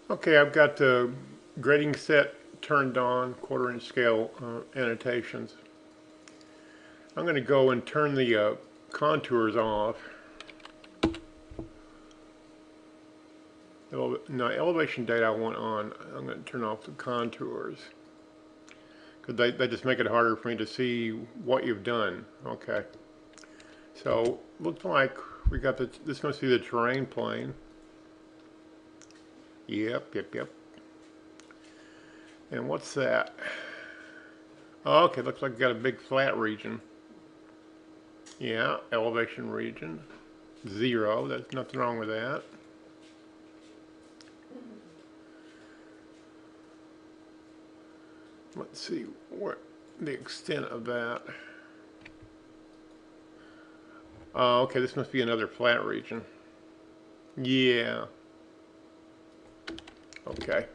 Okay, I've got the grading set turned on, quarter-inch scale annotations. I'm going to go and turn the contours off. No, elevation data I want on. I'm going to turn off the contours because they just make it harder for me to see what you've done. Okay, so looks like we got this must be the terrain plane. Yep. And what's that? Oh, okay, looks like we got a big flat region. Yeah, elevation region. 0, there's nothing wrong with that. Let's see what the extent of that. Oh, okay, this must be another flat region. Yeah. Okay.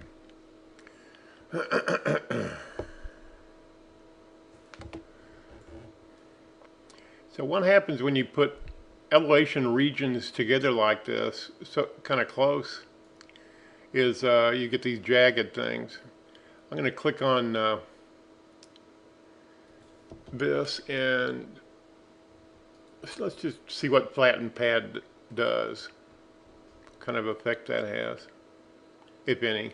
So what happens when you put elevation regions together like this, so kind of close, is you get these jagged things. I'm going to click on this and let's just see what flatten pad does. What kind of effect that has, if any.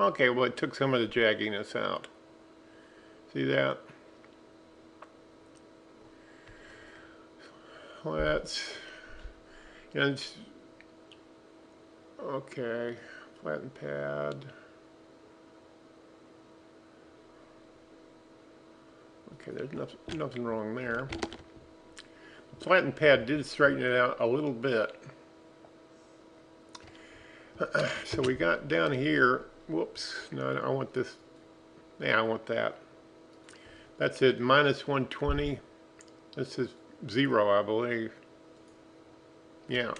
Okay, well it took some of the jagginess out. See that? Let's, okay, flatten pad. Okay, there's nothing wrong there. The flatten pad did straighten it out a little bit. So we got down here, whoops, no, I want this, yeah, I want that. That's it, minus 120. This is 0, I believe. Yeah.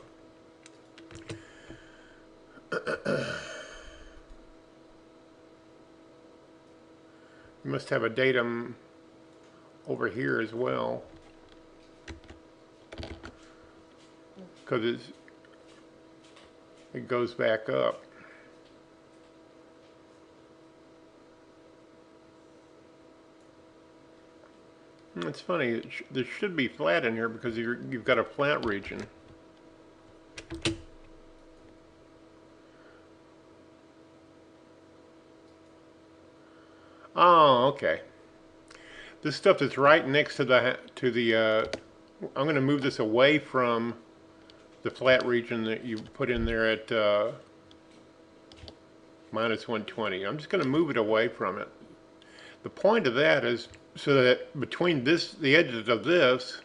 You must have a datum over here as well, because it goes back up. It's funny, there should be flat in here because you've got a flat region. Oh, okay. This stuff that's right next to the I'm going to move this away from the flat region that you put in there at minus 120. I'm just going to move it away from it. The point of that is so that between the edges of this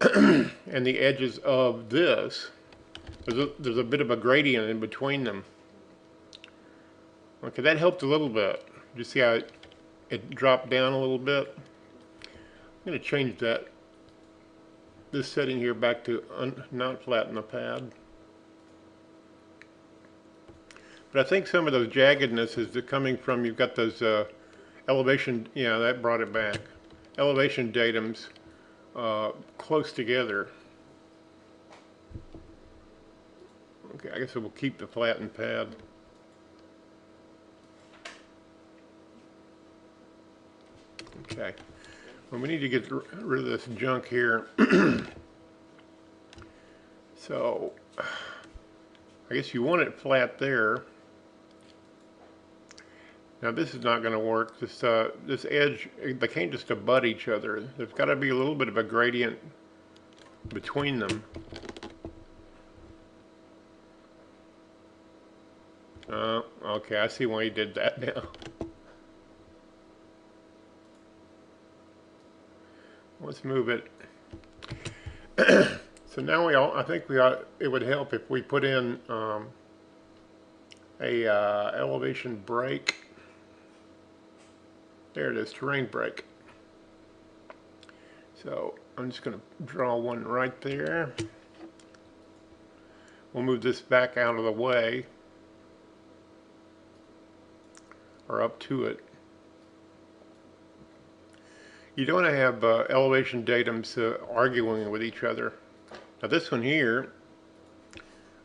and the edges of this, there's a bit of a gradient in between them. Okay, that helped a little bit. You see how it dropped down a little bit? I'm going to change this setting here back to not flatten the pad. But I think some of those jaggedness is coming from, you've got those elevation, yeah, that brought it back. Elevation datums close together. Okay, I guess we'll keep the flattened pad. Okay. Well, we need to get rid of this junk here. So, I guess you want it flat there. Now this is not going to work. This edge, they can't just abut each other. There's got to be a little bit of a gradient between them. Okay, I see why you did that now. Let's move it. So now I think it would help if we put in a elevation break. There it is, terrain break. So I'm just going to draw one right there. We'll move this back out of the way, or up to it. You don't want to have elevation datums arguing with each other. Now this one here,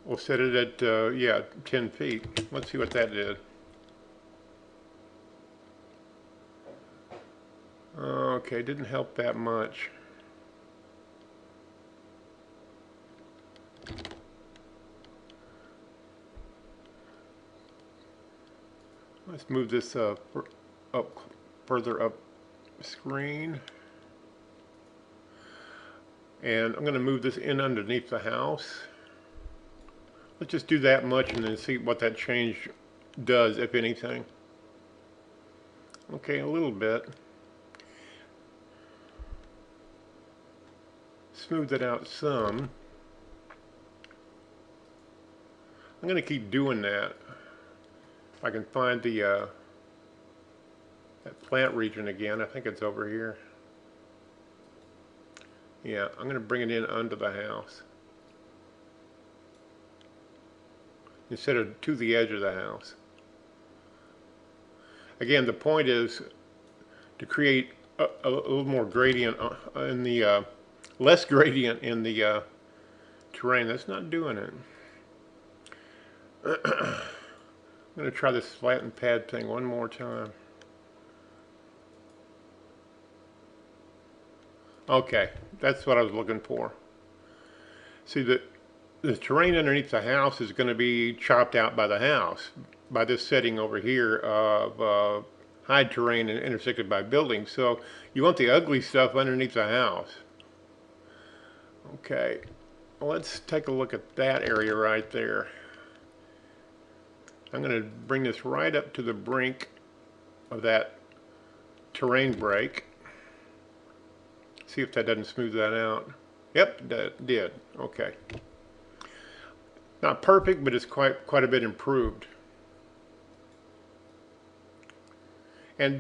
We'll set it at, yeah, 10 feet. Let's see what that did. Okay, didn't help that much. Let's move this up further up screen. And I'm going to move this in underneath the house. Let's just do that much and then see what that change does, if anything. Okay, a little bit. Smooth it out some. I'm going to keep doing that. If I can find the that plant region again. I think it's over here. Yeah, I'm going to bring it in under the house instead of to the edge of the house. Again, the point is to create a little more gradient in the less gradient in the terrain. That's not doing it. I'm going to try this flatten pad thing one more time. Okay, that's what I was looking for. See, the terrain underneath the house is going to be chopped out by the house, by this setting over here of high terrain and intersected by buildings. So you want the ugly stuff underneath the house. Okay, let's take a look at that area right there. I'm going to bring this right up to the brink of that terrain break. See if that doesn't smooth that out. Yep, that did. Okay. Not perfect, but it's quite a bit improved. And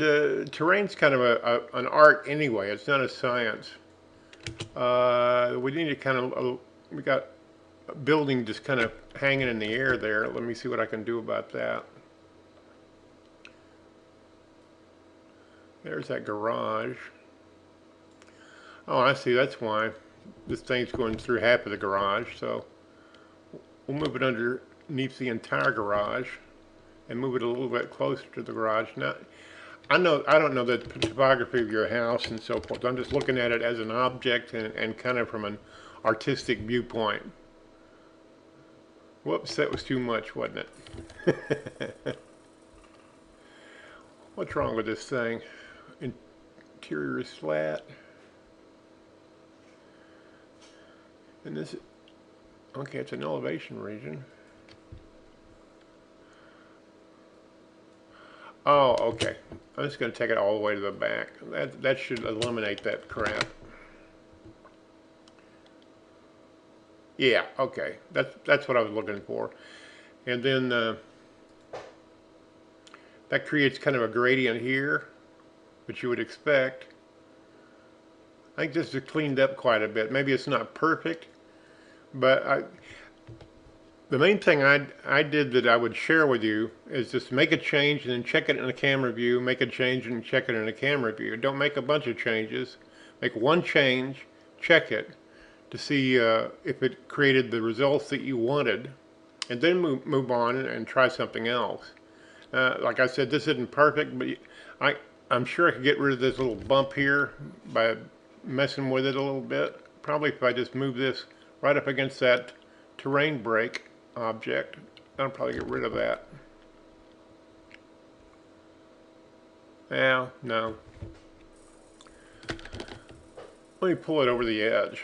terrain's kind of an art anyway. It's not a science. We need to kind of, we got a building just kind of hanging in the air there. Let me see what I can do about that. There's that garage. Oh, I see. That's why this thing's going through half of the garage. So we'll move it underneath the entire garage and move it a little bit closer to the garage. Now, I don't know the topography of your house and so forth. I'm just looking at it as an object and kind of from an artistic viewpoint. Whoops, that was too much, wasn't it? What's wrong with this thing? Interior is flat. And this, okay, it's an elevation region. Oh, okay. I'm just going to take it all the way to the back. That should eliminate that crap. Yeah, okay. That's what I was looking for. And then that creates kind of a gradient here, which you would expect. I think this is cleaned up quite a bit. Maybe it's not perfect, but the main thing I did that I would share with you is just make a change and then check it in a camera view, make a change and check it in a camera view. Don't make a bunch of changes. Make one change, check it to see if it created the results that you wanted, and then move on and try something else. Like I said, this isn't perfect, but I'm sure I could get rid of this little bump here by messing with it a little bit. Probably if I just move this right up against that terrain break object, I'll probably get rid of that. Now, no. Let me pull it over the edge.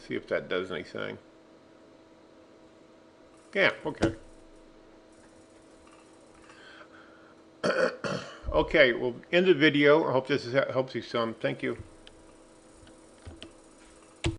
See if that does anything. Yeah, okay. Okay, well, end the video. I hope this helps you some. Thank you.